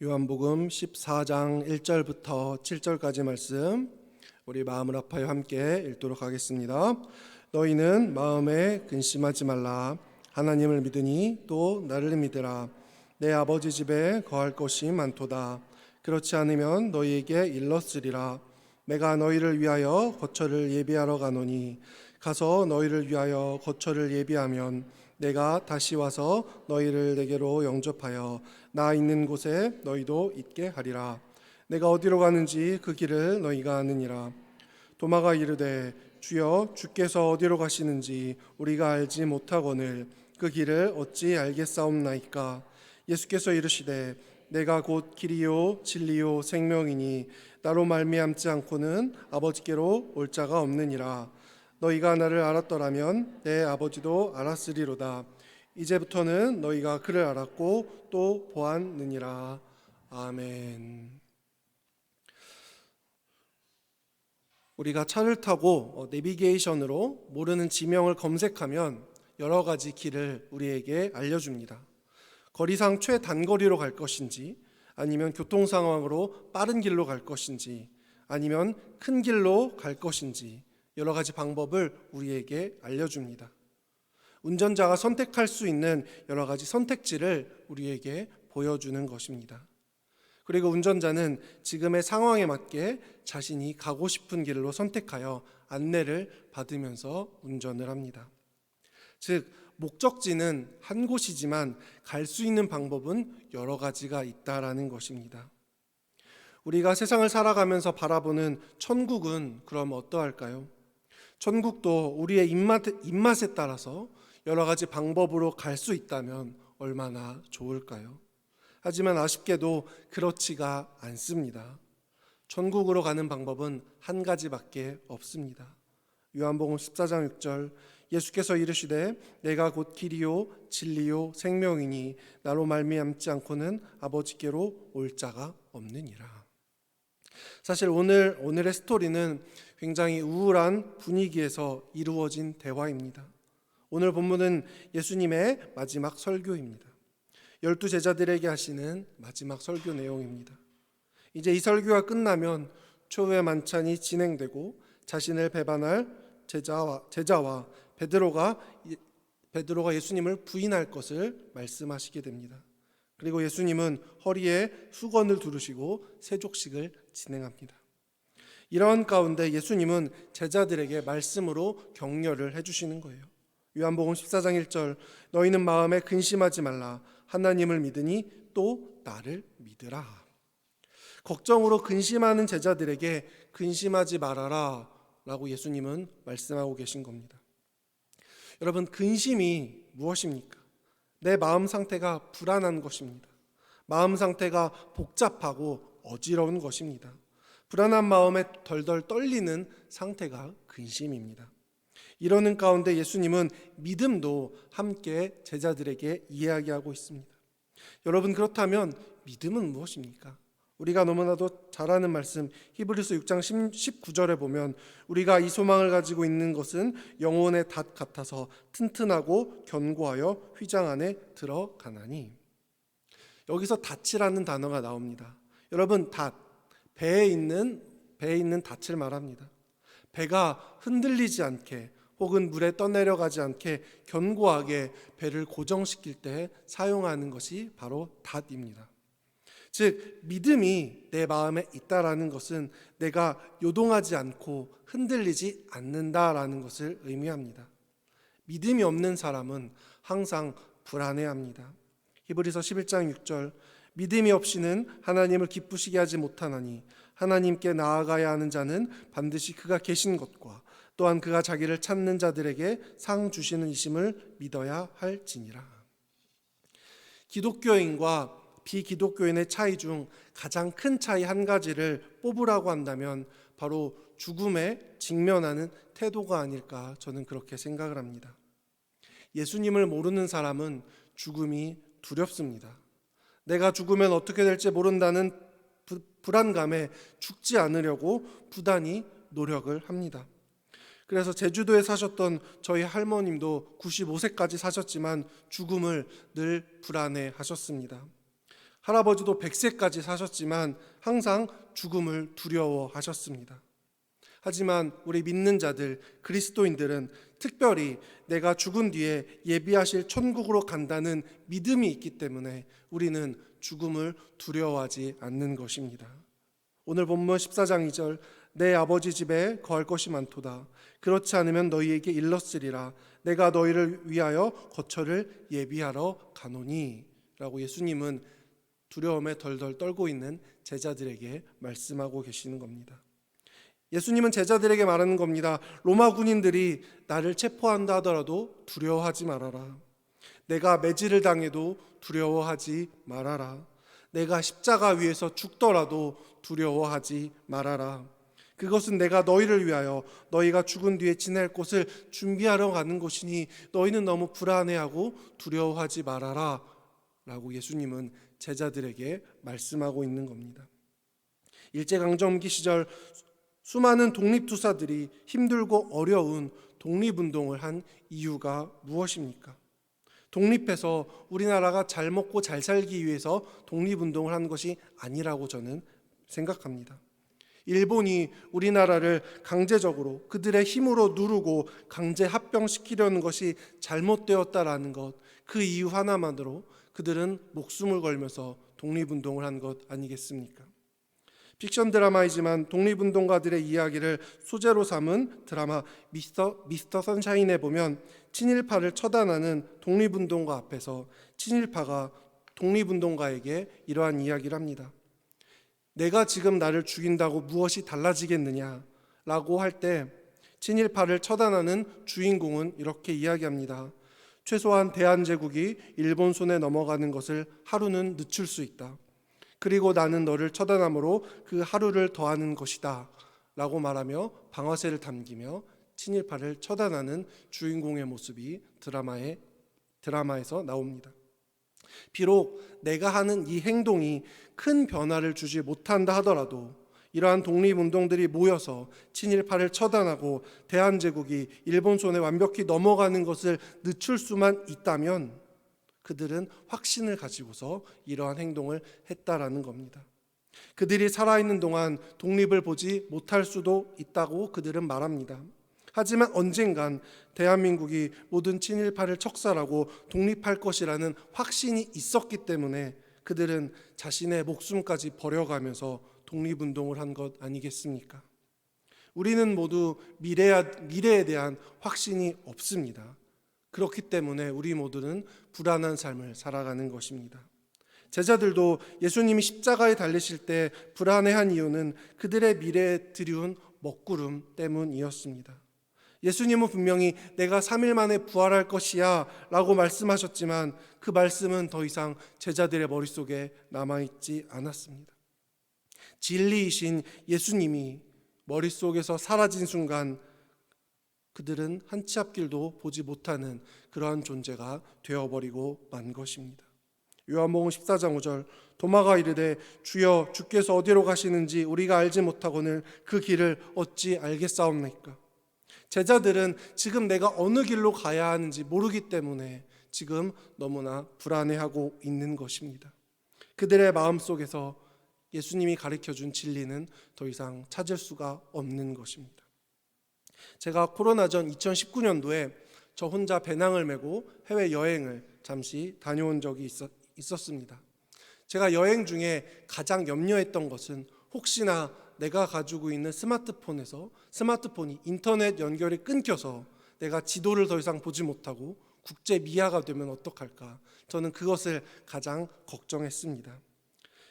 요한복음 14장 1절부터 7절까지 말씀 우리 마음을 합하여 함께 읽도록 하겠습니다. 너희는 마음에 근심하지 말라. 하나님을 믿으니 또 나를 믿으라. 내 아버지 집에 거할 것이 많도다. 그렇지 않으면 너희에게 일렀으리라. 내가 너희를 위하여 거처를 예비하러 가노니 가서 너희를 위하여 거처를 예비하면 내가 다시 와서 너희를 내게로 영접하여 나 있는 곳에 너희도 있게 하리라. 내가 어디로 가는지 그 길을 너희가 아느니라. 도마가 이르되 주여 주께서 어디로 가시는지 우리가 알지 못하거늘 그 길을 어찌 알겠사옵나이까. 예수께서 이르시되 내가 곧 길이요 진리요 생명이니 나로 말미암지 않고는 아버지께로 올 자가 없느니라. 너희가 나를 알았더라면 내 아버지도 알았으리로다. 이제부터는 너희가 그를 알았고 또 보았느니라. 아멘. 우리가 차를 타고 내비게이션으로 모르는 지명을 검색하면 여러 가지 길을 우리에게 알려줍니다. 거리상 최단거리로 갈 것인지, 아니면 교통 상황으로 빠른 길로 갈 것인지, 아니면 큰 길로 갈 것인지 여러 가지 방법을 우리에게 알려줍니다. 운전자가 선택할 수 있는 여러 가지 선택지를 우리에게 보여주는 것입니다. 그리고 운전자는 지금의 상황에 맞게 자신이 가고 싶은 길로 선택하여 안내를 받으면서 운전을 합니다. 즉, 목적지는 한 곳이지만 갈 수 있는 방법은 여러 가지가 있다라는 것입니다. 우리가 세상을 살아가면서 바라보는 천국은 그럼 어떠할까요? 천국도 우리의 입맛에 따라서 여러 가지 방법으로 갈 수 있다면 얼마나 좋을까요? 하지만 아쉽게도 그렇지가 않습니다. 천국으로 가는 방법은 한 가지밖에 없습니다. 요한복음 14장 6절 예수께서 이르시되 내가 곧 길이요 진리요 생명이니 나로 말미암지 않고는 아버지께로 올 자가 없느니라. 사실 오늘의 스토리는 굉장히 우울한 분위기에서 이루어진 대화입니다. 오늘 본문은 예수님의 마지막 설교입니다. 12 제자들에게 하시는 마지막 설교 내용입니다. 이제 이 설교가 끝나면 초회 만찬이 진행되고 자신을 배반할 제자와 베드로가 예수님을 부인할 것을 말씀하시게 됩니다. 그리고 예수님은 허리에 수건을 두르시고 세족식을 진행합니다. 이런 가운데 예수님은 제자들에게 말씀으로 격려를 해주시는 거예요. 요한복음 14장 1절 너희는 마음에 근심하지 말라. 하나님을 믿으니 또 나를 믿으라. 걱정으로 근심하는 제자들에게 근심하지 말아라 라고 예수님은 말씀하고 계신 겁니다. 여러분, 근심이 무엇입니까? 내 마음 상태가 불안한 것입니다. 마음 상태가 복잡하고 어지러운 것입니다. 불안한 마음에 덜덜 떨리는 상태가 근심입니다. 이러는 가운데 예수님은 믿음도 함께 제자들에게 이야기하고 있습니다. 여러분, 그렇다면 믿음은 무엇입니까? 우리가 너무나도 잘 아는 말씀 히브리서 6장 19절에 보면 우리가 이 소망을 가지고 있는 것은 영혼의 닷 같아서 튼튼하고 견고하여 휘장 안에 들어가나니. 여기서 닷이라는 단어가 나옵니다. 여러분, 닷, 배에 있는 닷을 말합니다. 배가 흔들리지 않게 혹은 물에 떠내려가지 않게 견고하게 배를 고정시킬 때 사용하는 것이 바로 닷입니다. 즉, 믿음이 내 마음에 있다라는 것은 내가 요동하지 않고 흔들리지 않는다라는 것을 의미합니다. 믿음이 없는 사람은 항상 불안해합니다. 히브리서 11장 6절 믿음이 없이는 하나님을 기쁘시게 하지 못하나니 하나님께 나아가야 하는 자는 반드시 그가 계신 것과 또한 그가 자기를 찾는 자들에게 상 주시는 이심을 믿어야 할지니라. 기독교인과 비기독교인의 차이 중 가장 큰 차이 한 가지를 뽑으라고 한다면 바로 죽음에 직면하는 태도가 아닐까, 저는 그렇게 생각을 합니다. 예수님을 모르는 사람은 죽음이 두렵습니다. 내가 죽으면 어떻게 될지 모른다는 불안감에 죽지 않으려고 부단히 노력을 합니다. 그래서 제주도에 사셨던 저희 할머님도 95세까지 사셨지만 죽음을 늘 불안해 하셨습니다. 할아버지도 100세까지 사셨지만 항상 죽음을 두려워하셨습니다. 하지만 우리 믿는 자들, 그리스도인들은 특별히 내가 죽은 뒤에 예비하실 천국으로 간다는 믿음이 있기 때문에 우리는 죽음을 두려워하지 않는 것입니다. 오늘 본문 14장 2절, 내 아버지 집에 거할 것이 많도다. 그렇지 않으면 너희에게 일렀으리라. 내가 너희를 위하여 거처를 예비하러 가노니 라고 예수님은 두려움에 덜덜 떨고 있는 제자들에게 말씀하고 계시는 겁니다. 예수님은 제자들에게 말하는 겁니다. 로마 군인들이 나를 체포한다 하더라도 두려워하지 말아라. 내가 매질을 당해도 두려워하지 말아라. 내가 십자가 위에서 죽더라도 두려워하지 말아라. 그것은 내가 너희를 위하여 너희가 죽은 뒤에 지낼 곳을 준비하러 가는 곳이니 너희는 너무 불안해하고 두려워하지 말아라 라고 예수님은 제자들에게 말씀하고 있는 겁니다. 일제강점기 시절 수많은 독립투사들이 힘들고 어려운 독립운동을 한 이유가 무엇입니까? 독립해서 우리나라가 잘 먹고 잘 살기 위해서 독립운동을 한 것이 아니라고 저는 생각합니다. 일본이 우리나라를 강제적으로 그들의 힘으로 누르고 강제 합병시키려는 것이 잘못되었다라는 것, 그 이유 하나만으로 그들은 목숨을 걸면서 독립운동을 한 것 아니겠습니까? 픽션 드라마이지만 독립운동가들의 이야기를 소재로 삼은 드라마 미스터 선샤인에 보면 친일파를 처단하는 독립운동가 앞에서 친일파가 독립운동가에게 이러한 이야기를 합니다. 내가 지금 나를 죽인다고 무엇이 달라지겠느냐라고 할 때 친일파를 처단하는 주인공은 이렇게 이야기합니다. 최소한 대한제국이 일본 손에 넘어가는 것을 하루는 늦출 수 있다. 그리고 나는 너를 처단함으로 그 하루를 더하는 것이다 라고 말하며 방아쇠를 당기며 친일파를 처단하는 주인공의 모습이 드라마에서 나옵니다. 비록 내가 하는 이 행동이 큰 변화를 주지 못한다 하더라도 이러한 독립운동들이 모여서 친일파를 처단하고 대한제국이 일본 손에 완벽히 넘어가는 것을 늦출 수만 있다면 그들은 확신을 가지고서 이러한 행동을 했다라는 겁니다. 그들이 살아있는 동안 독립을 보지 못할 수도 있다고 그들은 말합니다. 하지만 언젠간 대한민국이 모든 친일파를 척살하고 독립할 것이라는 확신이 있었기 때문에 그들은 자신의 목숨까지 버려가면서 독립운동을 한 것 아니겠습니까? 우리는 모두 미래에 대한 확신이 없습니다. 그렇기 때문에 우리 모두는 불안한 삶을 살아가는 것입니다. 제자들도 예수님이 십자가에 달리실 때 불안해한 이유는 그들의 미래에 드리운 먹구름 때문이었습니다. 예수님은 분명히 내가 3일 만에 부활할 것이야 라고 말씀하셨지만 그 말씀은 더 이상 제자들의 머릿속에 남아있지 않았습니다. 진리이신 예수님이 머릿속에서 사라진 순간 그들은 한 치 앞길도 보지 못하는 그러한 존재가 되어버리고 만 것입니다. 요한복음 14장 5절, 도마가 이르되 주여 주께서 어디로 가시는지 우리가 알지 못하거늘 그 길을 어찌 알겠사옵나이까. 제자들은 지금 내가 어느 길로 가야 하는지 모르기 때문에 지금 너무나 불안해하고 있는 것입니다. 그들의 마음속에서 예수님이 가르쳐준 진리는 더 이상 찾을 수가 없는 것입니다. 제가 코로나 전 2019년도에 저 혼자 배낭을 메고 해외여행을 잠시 다녀온 적이 있었습니다. 제가 여행 중에 가장 염려했던 것은 혹시나 내가 가지고 있는 스마트폰이 인터넷 연결이 끊겨서 내가 지도를 더 이상 보지 못하고 국제 미아가 되면 어떡할까? 저는 그것을 가장 걱정했습니다.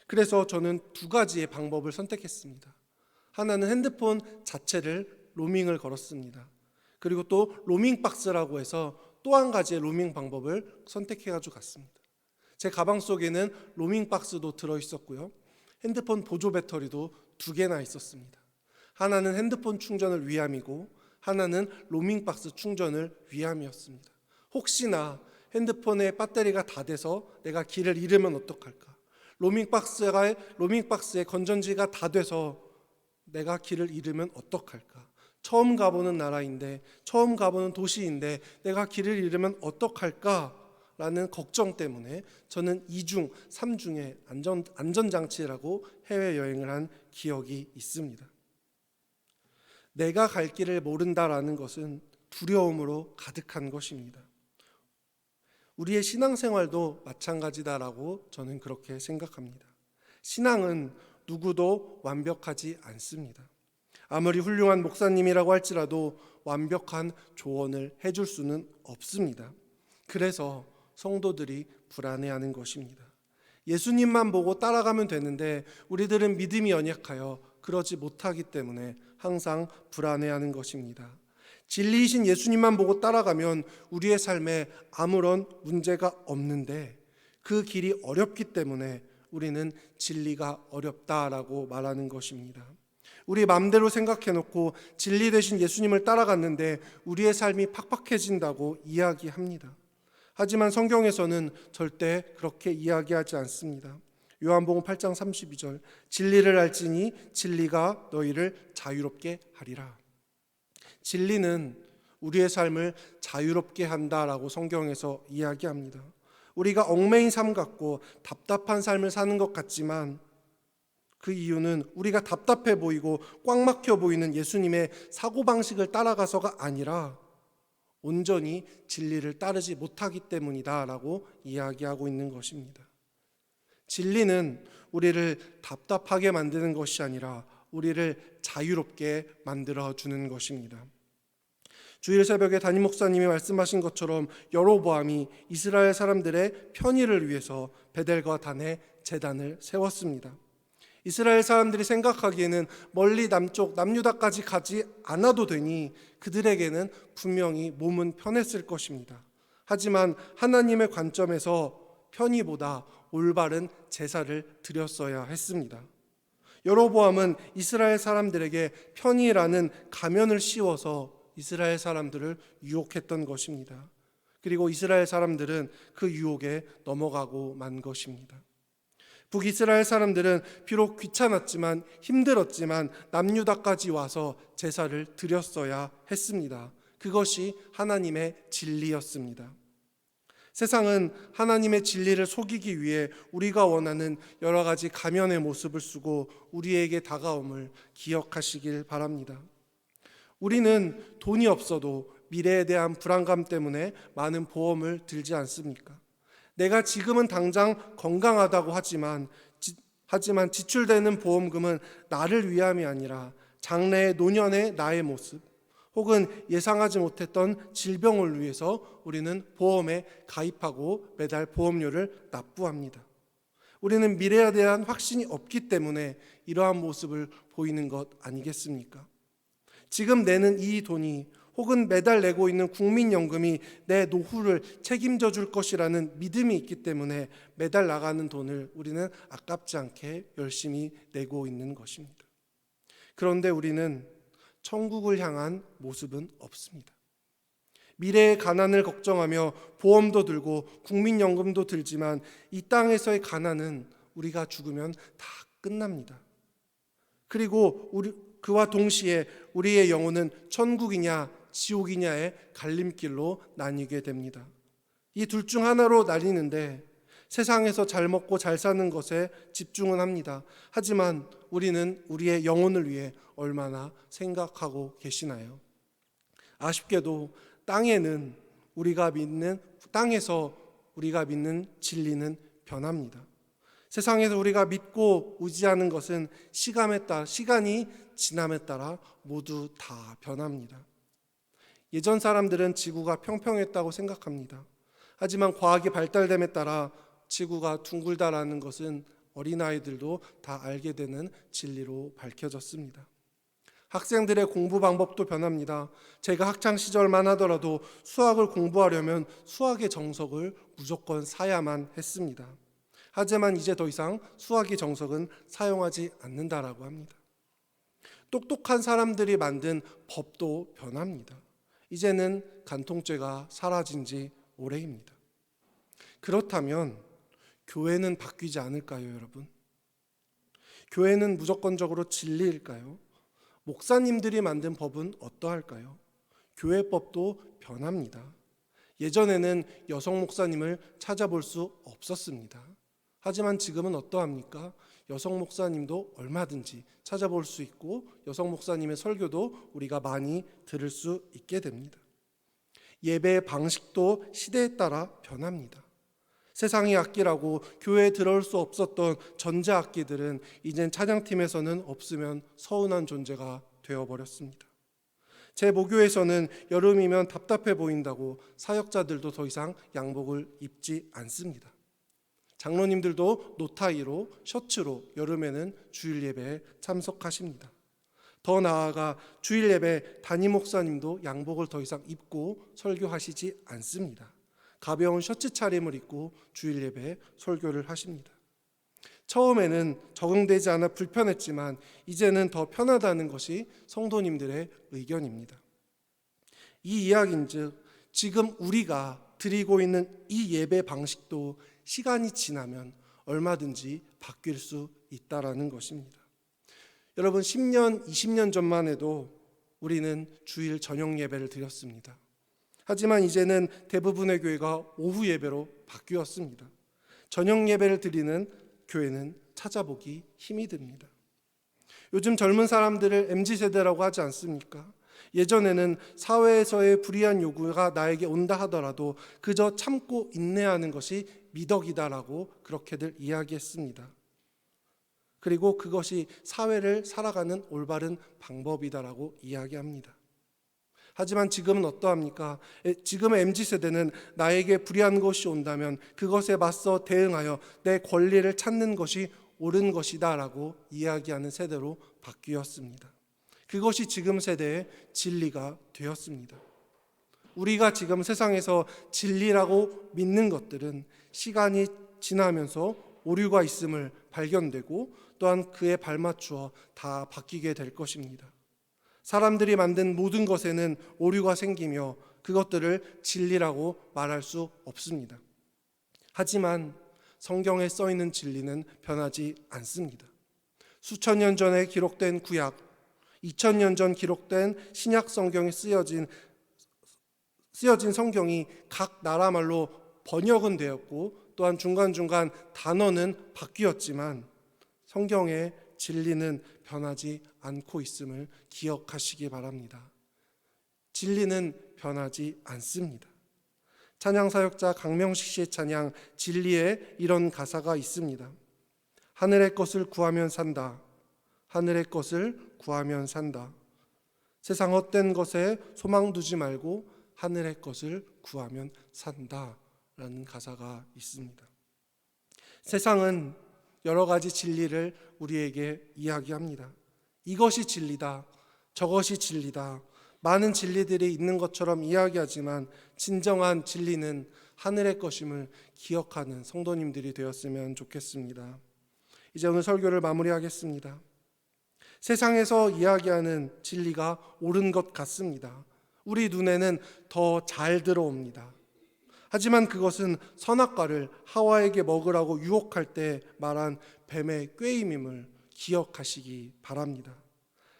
그래서 저는 두 가지의 방법을 선택했습니다. 하나는 핸드폰 자체를 로밍을 걸었습니다. 그리고 또 로밍 박스라고 해서 또 한 가지의 로밍 방법을 선택해가지고 갔습니다. 제 가방 속에는 로밍 박스도 들어있었고요. 핸드폰 보조 배터리도 2개나 있었습니다. 하나는 핸드폰 충전을 위함이고 하나는 로밍 박스 충전을 위함이었습니다. 혹시나 핸드폰의 배터리가 다 돼서 내가 길을 잃으면 어떡할까? 로밍 박스에 건전지가 다 돼서 내가 길을 잃으면 어떡할까? 처음 가보는 나라인데 처음 가보는 도시인데 내가 길을 잃으면 어떡할까? 라는 걱정 때문에 저는 2중, 3중의 안전장치라고 해외여행을 한 기억이 있습니다. 내가 갈 길을 모른다라는 것은 두려움으로 가득한 것입니다. 우리의 신앙생활도 마찬가지다라고 저는 그렇게 생각합니다. 신앙은 누구도 완벽하지 않습니다. 아무리 훌륭한 목사님이라고 할지라도 완벽한 조언을 해줄 수는 없습니다. 그래서 성도들이 불안해하는 것입니다. 예수님만 보고 따라가면 되는데 우리들은 믿음이 연약하여 그러지 못하기 때문에 항상 불안해하는 것입니다. 진리이신 예수님만 보고 따라가면 우리의 삶에 아무런 문제가 없는데 그 길이 어렵기 때문에 우리는 진리가 어렵다라고 말하는 것입니다. 우리 마음대로 생각해놓고 진리 되신 예수님을 따라갔는데 우리의 삶이 팍팍해진다고 이야기합니다. 하지만 성경에서는 절대 그렇게 이야기하지 않습니다. 요한복음 8장 32절, 진리를 알지니 진리가 너희를 자유롭게 하리라. 진리는 우리의 삶을 자유롭게 한다라고 성경에서 이야기합니다. 우리가 얽매인 삶 같고 답답한 삶을 사는 것 같지만 그 이유는 우리가 답답해 보이고 꽉 막혀 보이는 예수님의 사고방식을 따라가서가 아니라 온전히 진리를 따르지 못하기 때문이다라고 이야기하고 있는 것입니다. 진리는 우리를 답답하게 만드는 것이 아니라 우리를 자유롭게 만들어주는 것입니다. 주일 새벽에 담임 목사님이 말씀하신 것처럼 여로보암이 이스라엘 사람들의 편의를 위해서 베델과 단에 제단을 세웠습니다. 이스라엘 사람들이 생각하기에는 멀리 남쪽 남유다까지 가지 않아도 되니 그들에게는 분명히 몸은 편했을 것입니다. 하지만 하나님의 관점에서 편의보다 올바른 제사를 드렸어야 했습니다. 여로보암은 이스라엘 사람들에게 편의라는 가면을 씌워서 이스라엘 사람들을 유혹했던 것입니다. 그리고 이스라엘 사람들은 그 유혹에 넘어가고 만 것입니다. 북이스라엘 사람들은 비록 귀찮았지만 힘들었지만 남유다까지 와서 제사를 드렸어야 했습니다. 그것이 하나님의 진리였습니다. 세상은 하나님의 진리를 속이기 위해 우리가 원하는 여러 가지 가면의 모습을 쓰고 우리에게 다가옴을 기억하시길 바랍니다. 우리는 돈이 없어도 미래에 대한 불안감 때문에 많은 보험을 들지 않습니까? 내가 지금은 당장 건강하다고 하지만 지출되는 보험금은 나를 위함이 아니라 장래의 노년의 나의 모습 혹은 예상하지 못했던 질병을 위해서 우리는 보험에 가입하고 매달 보험료를 납부합니다. 우리는 미래에 대한 확신이 없기 때문에 이러한 모습을 보이는 것 아니겠습니까? 지금 내는 이 돈이 혹은 매달 내고 있는 국민연금이 내 노후를 책임져 줄 것이라는 믿음이 있기 때문에 매달 나가는 돈을 우리는 아깝지 않게 열심히 내고 있는 것입니다. 그런데 우리는 천국을 향한 모습은 없습니다. 미래의 가난을 걱정하며 보험도 들고 국민연금도 들지만 이 땅에서의 가난은 우리가 죽으면 다 끝납니다. 그리고 그와 동시에 우리의 영혼은 천국이냐 지옥이냐의 갈림길로 나뉘게 됩니다. 이 둘 중 하나로 나뉘는데 세상에서 잘 먹고 잘 사는 것에 집중은 합니다. 하지만 우리는 우리의 영혼을 위해 얼마나 생각하고 계시나요? 아쉽게도 땅에서 우리가 믿는 진리는 변합니다. 세상에서 우리가 믿고 의지하는 것은 시간이 지남에 따라 모두 다 변합니다. 예전 사람들은 지구가 평평했다고 생각합니다. 하지만 과학이 발달됨에 따라 지구가 둥글다라는 것은 어린아이들도 다 알게 되는 진리로 밝혀졌습니다. 학생들의 공부 방법도 변합니다. 제가 학창시절만 하더라도 수학을 공부하려면 수학의 정석을 무조건 사야만 했습니다. 하지만 이제 더 이상 수학의 정석은 사용하지 않는다라고 합니다. 똑똑한 사람들이 만든 법도 변합니다. 이제는 간통죄가 사라진 지 오래입니다. 그렇다면 교회는 바뀌지 않을까요, 여러분? 교회는 무조건적으로 진리일까요? 목사님들이 만든 법은 어떠할까요? 교회법도 변합니다. 예전에는 여성 목사님을 찾아볼 수 없었습니다. 하지만 지금은 어떠합니까? 여성 목사님도 얼마든지 찾아볼 수 있고 여성 목사님의 설교도 우리가 많이 들을 수 있게 됩니다. 예배의 방식도 시대에 따라 변합니다. 세상의 악기라고 교회에 들어올 수 없었던 전자악기들은 이젠 찬양팀에서는 없으면 서운한 존재가 되어버렸습니다. 제 모교에서는 여름이면 답답해 보인다고 사역자들도 더 이상 양복을 입지 않습니다. 장로님들도 노타이로 셔츠로 여름에는 주일 예배에 참석하십니다. 더 나아가 주일 예배 담임 목사님도 양복을 더 이상 입고 설교하시지 않습니다. 가벼운 셔츠 차림을 입고 주일 예배에 설교를 하십니다. 처음에는 적응되지 않아 불편했지만 이제는 더 편하다는 것이 성도님들의 의견입니다. 이 이야기인즉 지금 우리가 드리고 있는 이 예배 방식도 시간이 지나면 얼마든지 바뀔 수 있다라는 것입니다. 여러분 10년, 20년 전만 해도 우리는 주일 저녁 예배를 드렸습니다. 하지만 이제는 대부분의 교회가 오후 예배로 바뀌었습니다. 저녁 예배를 드리는 교회는 찾아보기 힘이 듭니다. 요즘 젊은 사람들을 MZ세대라고 하지 않습니까? 예전에는 사회에서의 불이한 요구가 나에게 온다 하더라도 그저 참고 인내하는 것이 미덕이다라고 그렇게들 이야기했습니다. 그리고 그것이 사회를 살아가는 올바른 방법이다라고 이야기합니다. 하지만 지금은 어떠합니까? 지금의 MZ세대는 나에게 불이한 것이 온다면 그것에 맞서 대응하여 내 권리를 찾는 것이 옳은 것이다 라고 이야기하는 세대로 바뀌었습니다. 그것이 지금 세대의 진리가 되었습니다. 우리가 지금 세상에서 진리라고 믿는 것들은 시간이 지나면서 오류가 있음을 발견되고 또한 그에 발맞추어 다 바뀌게 될 것입니다. 사람들이 만든 모든 것에는 오류가 생기며 그것들을 진리라고 말할 수 없습니다. 하지만 성경에 써 있는 진리는 변하지 않습니다. 수천 년 전에 기록된 구약, 2000년 전 기록된 신약 성경에 쓰여진 성경이 각 나라 말로 번역은 되었고 또한 중간중간 단어는 바뀌었지만 성경의 진리는 변하지 않고 있음을 기억하시기 바랍니다. 진리는 변하지 않습니다. 찬양사역자 강명식 씨의 찬양 진리에 이런 가사가 있습니다. 하늘의 것을 구하면 산다. 하늘의 것을 구하면 산다. 세상 헛된 것에 소망 두지 말고 하늘의 것을 구하면 산다 라는 가사가 있습니다. 세상은 여러 가지 진리를 우리에게 이야기합니다. 이것이 진리다, 저것이 진리다, 많은 진리들이 있는 것처럼 이야기하지만 진정한 진리는 하늘의 것임을 기억하는 성도님들이 되었으면 좋겠습니다. 이제 오늘 설교를 마무리하겠습니다. 세상에서 이야기하는 진리가 옳은 것 같습니다. 우리 눈에는 더 잘 들어옵니다. 하지만 그것은 선악과를 하와에게 먹으라고 유혹할 때 말한 뱀의 꾀임임을 기억하시기 바랍니다.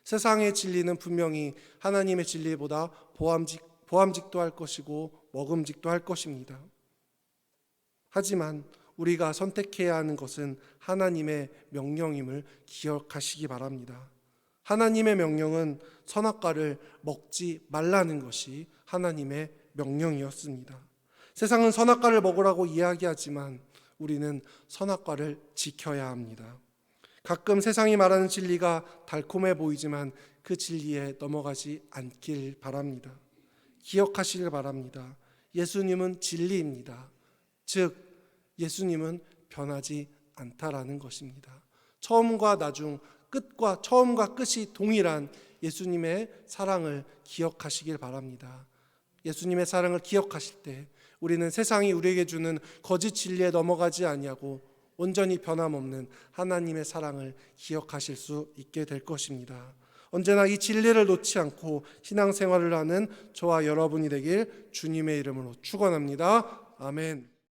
세상의 진리는 분명히 하나님의 진리보다 보암직도 할 것이고 먹음직도 할 것입니다. 하지만 우리가 선택해야 하는 것은 하나님의 명령임을 기억하시기 바랍니다. 하나님의 명령은 선악과를 먹지 말라는 것이 하나님의 명령이었습니다. 세상은 선악과를 먹으라고 이야기하지만 우리는 선악과를 지켜야 합니다. 가끔 세상이 말하는 진리가 달콤해 보이지만 그 진리에 넘어가지 않길 바랍니다. 기억하시길 바랍니다. 예수님은 진리입니다. 즉 예수님은 변하지 않다라는 것입니다. 처음과 끝이 동일한 예수님의 사랑을 기억하시길 바랍니다. 예수님의 사랑을 기억하실 때 우리는 세상이 우리에게 주는 거짓 진리에 넘어가지 아니하고 온전히 변함없는 하나님의 사랑을 기억하실 수 있게 될 것입니다. 언제나 이 진리를 놓지 않고 신앙생활을 하는 저와 여러분이 되길 주님의 이름으로 축원합니다. 아멘.